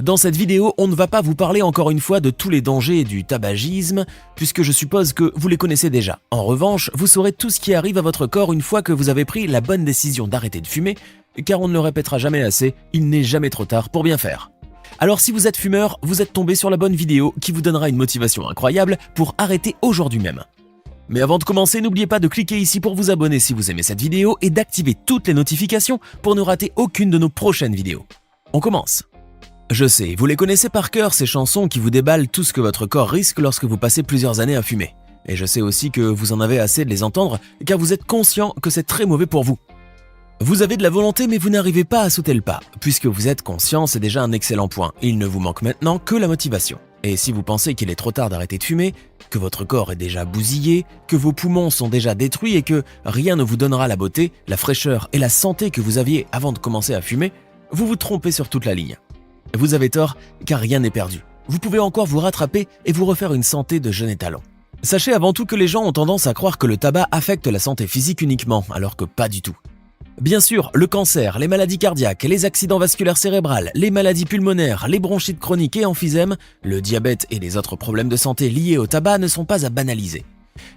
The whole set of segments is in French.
Dans cette vidéo, on ne va pas vous parler encore une fois de tous les dangers du tabagisme, puisque je suppose que vous les connaissez déjà. En revanche, vous saurez tout ce qui arrive à votre corps une fois que vous avez pris la bonne décision d'arrêter de fumer, car on ne le répétera jamais assez, il n'est jamais trop tard pour bien faire. Alors si vous êtes fumeur, vous êtes tombé sur la bonne vidéo qui vous donnera une motivation incroyable pour arrêter aujourd'hui même. Mais avant de commencer, n'oubliez pas de cliquer ici pour vous abonner si vous aimez cette vidéo et d'activer toutes les notifications pour ne rater aucune de nos prochaines vidéos. On commence. Je sais, vous les connaissez par cœur, ces chansons qui vous déballent tout ce que votre corps risque lorsque vous passez plusieurs années à fumer. Et je sais aussi que vous en avez assez de les entendre, car vous êtes conscient que c'est très mauvais pour vous. Vous avez de la volonté, mais vous n'arrivez pas à sauter le pas. Puisque vous êtes conscient, c'est déjà un excellent point. Il ne vous manque maintenant que la motivation. Et si vous pensez qu'il est trop tard d'arrêter de fumer, que votre corps est déjà bousillé, que vos poumons sont déjà détruits et que rien ne vous donnera la beauté, la fraîcheur et la santé que vous aviez avant de commencer à fumer, vous vous trompez sur toute la ligne. Vous avez tort, car rien n'est perdu. Vous pouvez encore vous rattraper et vous refaire une santé de jeune étalon. Sachez avant tout que les gens ont tendance à croire que le tabac affecte la santé physique uniquement, alors que pas du tout. Bien sûr, le cancer, les maladies cardiaques, les accidents vasculaires cérébrales, les maladies pulmonaires, les bronchites chroniques et emphysème, le diabète et les autres problèmes de santé liés au tabac ne sont pas à banaliser.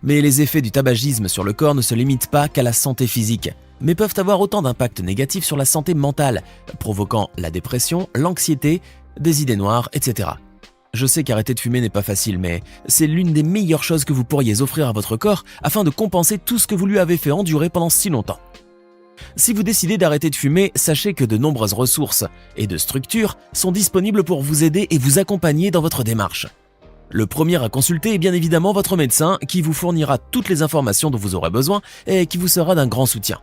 Mais les effets du tabagisme sur le corps ne se limitent pas qu'à la santé physique, mais peuvent avoir autant d'impact négatifs sur la santé mentale, provoquant la dépression, l'anxiété, des idées noires, etc. Je sais qu'arrêter de fumer n'est pas facile, mais c'est l'une des meilleures choses que vous pourriez offrir à votre corps afin de compenser tout ce que vous lui avez fait endurer pendant si longtemps. Si vous décidez d'arrêter de fumer, sachez que de nombreuses ressources et de structures sont disponibles pour vous aider et vous accompagner dans votre démarche. Le premier à consulter est bien évidemment votre médecin qui vous fournira toutes les informations dont vous aurez besoin et qui vous sera d'un grand soutien.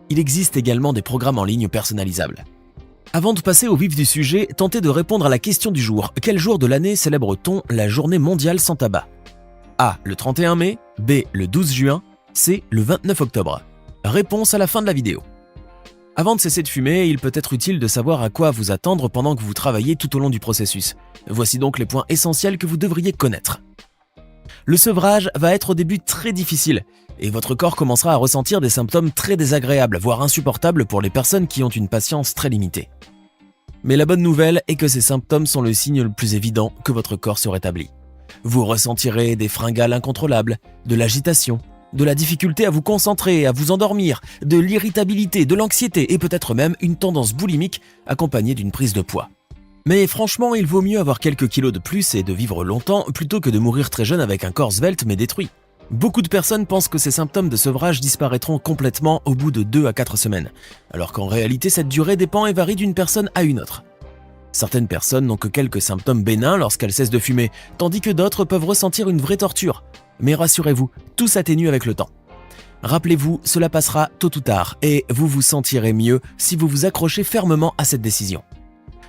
Il existe également des programmes en ligne personnalisables. Avant de passer au vif du sujet, tentez de répondre à la question du jour. Quel jour de l'année célèbre-t-on la journée mondiale sans tabac? A. Le 31 mai, B. Le 12 juin, C. Le 29 octobre. Réponse à la fin de la vidéo. Avant de cesser de fumer, il peut être utile de savoir à quoi vous attendre pendant que vous travaillez tout au long du processus. Voici donc les points essentiels que vous devriez connaître. Le sevrage va être au début très difficile et votre corps commencera à ressentir des symptômes très désagréables, voire insupportables pour les personnes qui ont une patience très limitée. Mais la bonne nouvelle est que ces symptômes sont le signe le plus évident que votre corps se rétablit. Vous ressentirez des fringales incontrôlables, de l'agitation, de la difficulté à vous concentrer, à vous endormir, de l'irritabilité, de l'anxiété et peut-être même une tendance boulimique accompagnée d'une prise de poids. Mais franchement, il vaut mieux avoir quelques kilos de plus et de vivre longtemps plutôt que de mourir très jeune avec un corps svelte mais détruit. Beaucoup de personnes pensent que ces symptômes de sevrage disparaîtront complètement au bout de 2 à 4 semaines, alors qu'en réalité cette durée dépend et varie d'une personne à une autre. Certaines personnes n'ont que quelques symptômes bénins lorsqu'elles cessent de fumer, tandis que d'autres peuvent ressentir une vraie torture. Mais rassurez-vous, tout s'atténue avec le temps. Rappelez-vous, cela passera tôt ou tard et vous vous sentirez mieux si vous vous accrochez fermement à cette décision.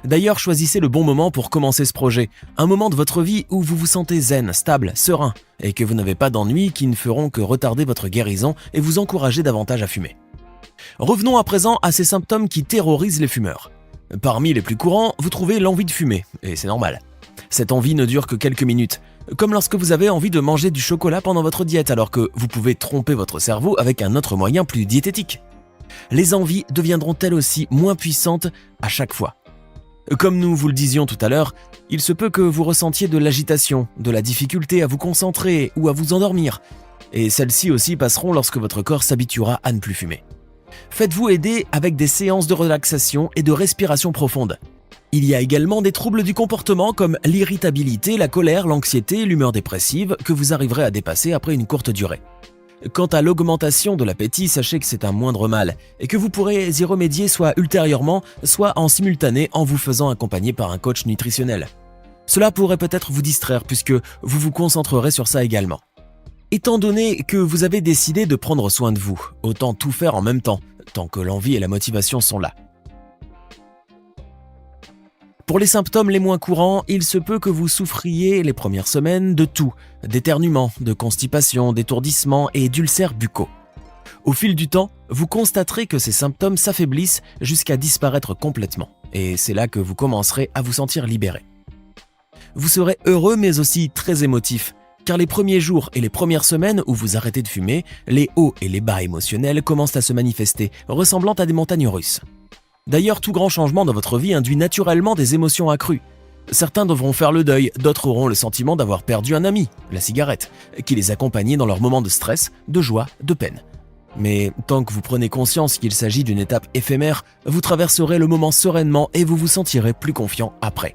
D'ailleurs, choisissez le bon moment pour commencer ce projet, un moment de votre vie où vous vous sentez zen, stable, serein et que vous n'avez pas d'ennuis qui ne feront que retarder votre guérison et vous encourager davantage à fumer. Revenons à présent à ces symptômes qui terrorisent les fumeurs. Parmi les plus courants, vous trouvez l'envie de fumer, et c'est normal. Cette envie ne dure que quelques minutes, comme lorsque vous avez envie de manger du chocolat pendant votre diète alors que vous pouvez tromper votre cerveau avec un autre moyen plus diététique. Les envies deviendront elles aussi moins puissantes à chaque fois. Comme nous vous le disions tout à l'heure, il se peut que vous ressentiez de l'agitation, de la difficulté à vous concentrer ou à vous endormir, et celles-ci aussi passeront lorsque votre corps s'habituera à ne plus fumer. Faites-vous aider avec des séances de relaxation et de respiration profonde. Il y a également des troubles du comportement comme l'irritabilité, la colère, l'anxiété, l'humeur dépressive que vous arriverez à dépasser après une courte durée. Quant à l'augmentation de l'appétit, sachez que c'est un moindre mal et que vous pourrez y remédier soit ultérieurement, soit en simultané en vous faisant accompagner par un coach nutritionnel. Cela pourrait peut-être vous distraire puisque vous vous concentrerez sur ça également. Étant donné que vous avez décidé de prendre soin de vous, autant tout faire en même temps, tant que l'envie et la motivation sont là. Pour les symptômes les moins courants, il se peut que vous souffriez les premières semaines de toux, d'éternuements, de constipation, d'étourdissements et d'ulcères buccaux. Au fil du temps, vous constaterez que ces symptômes s'affaiblissent jusqu'à disparaître complètement, et c'est là que vous commencerez à vous sentir libéré. Vous serez heureux mais aussi très émotif, car les premiers jours et les premières semaines où vous arrêtez de fumer, les hauts et les bas émotionnels commencent à se manifester, ressemblant à des montagnes russes. D'ailleurs, tout grand changement dans votre vie induit naturellement des émotions accrues. Certains devront faire le deuil, d'autres auront le sentiment d'avoir perdu un ami, la cigarette, qui les accompagnait dans leurs moments de stress, de joie, de peine. Mais tant que vous prenez conscience qu'il s'agit d'une étape éphémère, vous traverserez le moment sereinement et vous vous sentirez plus confiant après.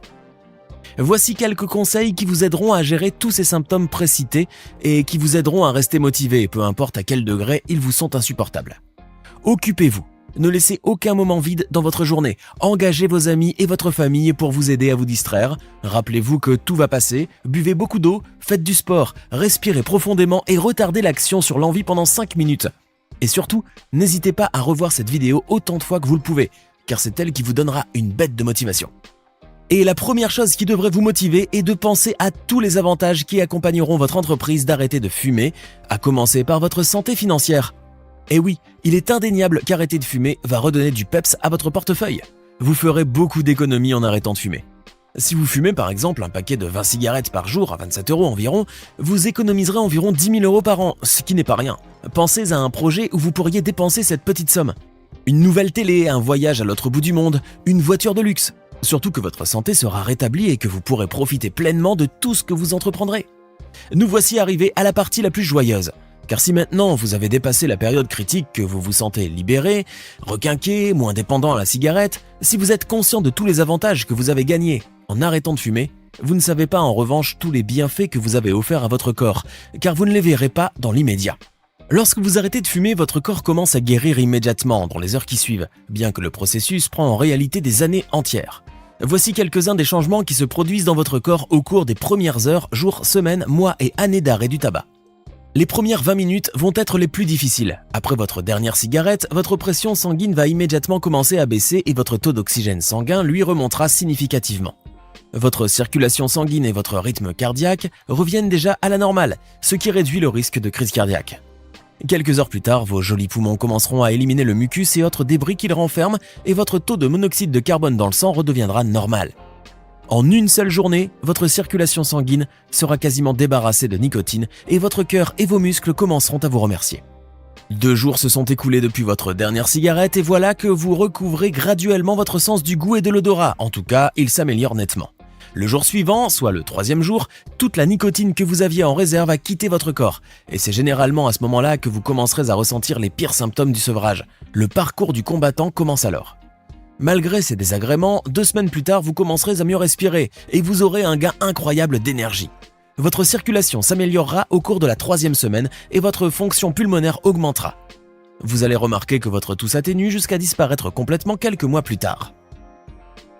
Voici quelques conseils qui vous aideront à gérer tous ces symptômes précités et qui vous aideront à rester motivé, peu importe à quel degré ils vous sont insupportables. Occupez-vous. Ne laissez aucun moment vide dans votre journée. Engagez vos amis et votre famille pour vous aider à vous distraire. Rappelez-vous que tout va passer. Buvez beaucoup d'eau, faites du sport, respirez profondément et retardez l'action sur l'envie pendant 5 minutes. Et surtout, n'hésitez pas à revoir cette vidéo autant de fois que vous le pouvez, car c'est elle qui vous donnera une bête de motivation. Et la première chose qui devrait vous motiver est de penser à tous les avantages qui accompagneront votre entreprise d'arrêter de fumer, à commencer par votre santé financière. Et oui, il est indéniable qu'arrêter de fumer va redonner du peps à votre portefeuille. Vous ferez beaucoup d'économies en arrêtant de fumer. Si vous fumez par exemple un paquet de 20 cigarettes par jour à 27 € environ, vous économiserez environ 10 000 € par an, ce qui n'est pas rien. Pensez à un projet où vous pourriez dépenser cette petite somme. Une nouvelle télé, un voyage à l'autre bout du monde, une voiture de luxe. Surtout que votre santé sera rétablie et que vous pourrez profiter pleinement de tout ce que vous entreprendrez. Nous voici arrivés à la partie la plus joyeuse. Car si maintenant vous avez dépassé la période critique, que vous vous sentez libéré, requinqué, moins dépendant à la cigarette, si vous êtes conscient de tous les avantages que vous avez gagnés en arrêtant de fumer, vous ne savez pas en revanche tous les bienfaits que vous avez offerts à votre corps, car vous ne les verrez pas dans l'immédiat. Lorsque vous arrêtez de fumer, votre corps commence à guérir immédiatement dans les heures qui suivent, bien que le processus prend en réalité des années entières. Voici quelques-uns des changements qui se produisent dans votre corps au cours des premières heures, jours, semaines, mois et années d'arrêt du tabac. Les premières 20 minutes vont être les plus difficiles. Après votre dernière cigarette, votre pression sanguine va immédiatement commencer à baisser et votre taux d'oxygène sanguin lui remontera significativement. Votre circulation sanguine et votre rythme cardiaque reviennent déjà à la normale, ce qui réduit le risque de crise cardiaque. Quelques heures plus tard, vos jolis poumons commenceront à éliminer le mucus et autres débris qu'ils renferment et votre taux de monoxyde de carbone dans le sang redeviendra normal. En une seule journée, votre circulation sanguine sera quasiment débarrassée de nicotine et votre cœur et vos muscles commenceront à vous remercier. 2 jours se sont écoulés depuis votre dernière cigarette et voilà que vous recouvrez graduellement votre sens du goût et de l'odorat. En tout cas, il s'améliore nettement. Le jour suivant, soit le 3e jour, toute la nicotine que vous aviez en réserve a quitté votre corps. Et c'est généralement à ce moment-là que vous commencerez à ressentir les pires symptômes du sevrage. Le parcours du combattant commence alors. Malgré ces désagréments, 2 semaines plus tard, vous commencerez à mieux respirer et vous aurez un gain incroyable d'énergie. Votre circulation s'améliorera au cours de la 3e semaine et votre fonction pulmonaire augmentera. Vous allez remarquer que votre toux s'atténue jusqu'à disparaître complètement quelques mois plus tard.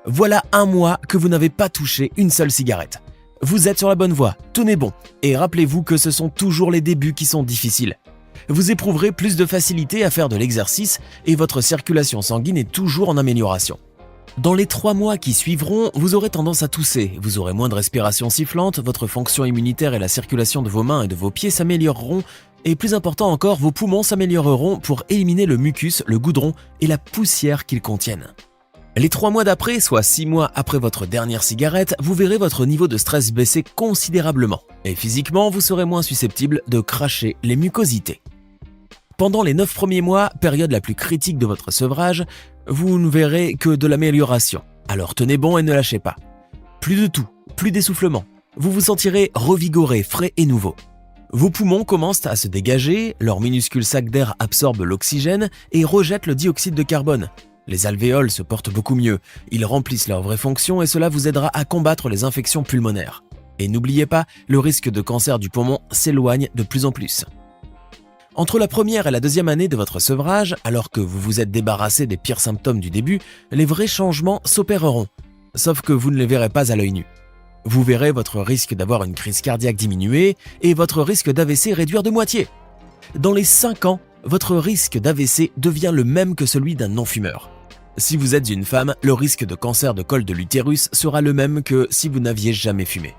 Voilà 1 mois que vous n'avez pas touché une seule cigarette. Vous êtes sur la bonne voie, tenez bon, et rappelez-vous que ce sont toujours les débuts qui sont difficiles. Vous éprouverez plus de facilité à faire de l'exercice et votre circulation sanguine est toujours en amélioration. Dans les 3 mois qui suivront, vous aurez tendance à tousser, vous aurez moins de respiration sifflante, votre fonction immunitaire et la circulation de vos mains et de vos pieds s'amélioreront et plus important encore, vos poumons s'amélioreront pour éliminer le mucus, le goudron et la poussière qu'ils contiennent. Les 3 mois d'après, soit 6 mois après votre dernière cigarette, vous verrez votre niveau de stress baisser considérablement et physiquement, vous serez moins susceptible de cracher les mucosités. Pendant les 9 premiers mois, période la plus critique de votre sevrage, vous ne verrez que de l'amélioration. Alors tenez bon et ne lâchez pas. Plus de toux, plus d'essoufflement. Vous vous sentirez revigoré, frais et nouveau. Vos poumons commencent à se dégager, leurs minuscules sacs d'air absorbent l'oxygène et rejettent le dioxyde de carbone. Les alvéoles se portent beaucoup mieux, ils remplissent leurs vraies fonctions et cela vous aidera à combattre les infections pulmonaires. Et n'oubliez pas, le risque de cancer du poumon s'éloigne de plus en plus. Entre la première et la 2e année de votre sevrage, alors que vous vous êtes débarrassé des pires symptômes du début, les vrais changements s'opéreront, sauf que vous ne les verrez pas à l'œil nu. Vous verrez votre risque d'avoir une crise cardiaque diminuer et votre risque d'AVC réduire de moitié. Dans les 5 ans, votre risque d'AVC devient le même que celui d'un non-fumeur. Si vous êtes une femme, le risque de cancer de col de l'utérus sera le même que si vous n'aviez jamais fumé.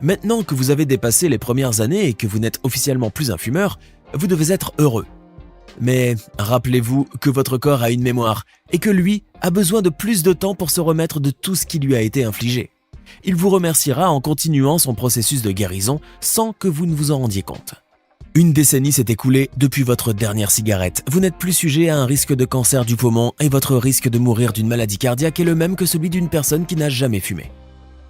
Maintenant que vous avez dépassé les premières années et que vous n'êtes officiellement plus un fumeur, vous devez être heureux. Mais rappelez-vous que votre corps a une mémoire et que lui a besoin de plus de temps pour se remettre de tout ce qui lui a été infligé. Il vous remerciera en continuant son processus de guérison sans que vous ne vous en rendiez compte. Une décennie s'est écoulée depuis votre dernière cigarette. Vous n'êtes plus sujet à un risque de cancer du poumon et votre risque de mourir d'une maladie cardiaque est le même que celui d'une personne qui n'a jamais fumé.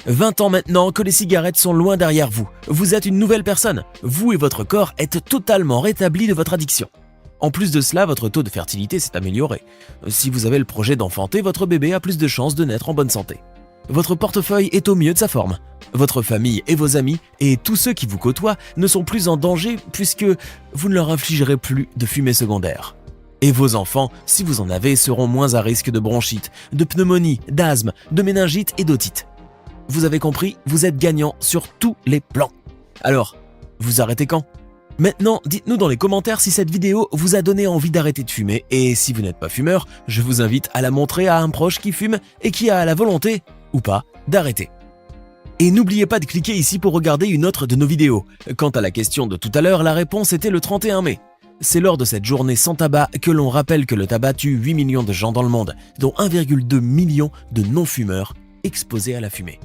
20 ans maintenant que les cigarettes sont loin derrière vous. Vous êtes une nouvelle personne. Vous et votre corps êtes totalement rétablis de votre addiction. En plus de cela, votre taux de fertilité s'est amélioré. Si vous avez le projet d'enfanter, votre bébé a plus de chances de naître en bonne santé. Votre portefeuille est au mieux de sa forme. Votre famille et vos amis et tous ceux qui vous côtoient ne sont plus en danger puisque vous ne leur infligerez plus de fumée secondaire. Et vos enfants, si vous en avez, seront moins à risque de bronchite, de pneumonie, d'asthme, de méningite et d'otite. Vous avez compris, vous êtes gagnant sur tous les plans. Alors, vous arrêtez quand ? Maintenant, dites-nous dans les commentaires si cette vidéo vous a donné envie d'arrêter de fumer et si vous n'êtes pas fumeur, je vous invite à la montrer à un proche qui fume et qui a la volonté, ou pas, d'arrêter. Et n'oubliez pas de cliquer ici pour regarder une autre de nos vidéos. Quant à la question de tout à l'heure, la réponse était le 31 mai. C'est lors de cette journée sans tabac que l'on rappelle que le tabac tue 8 millions de gens dans le monde, dont 1,2 million de non-fumeurs exposés à la fumée.